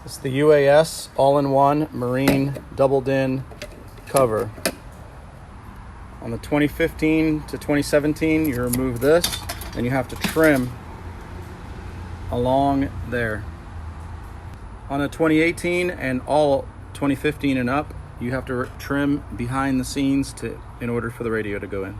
It's the UAS all-in-one marine double din cover. On the 2015 to 2017, you remove this, and you have to trim along there. On the 2018 and all 2015 and up, you have to trim behind the scenes in order for the radio to go in.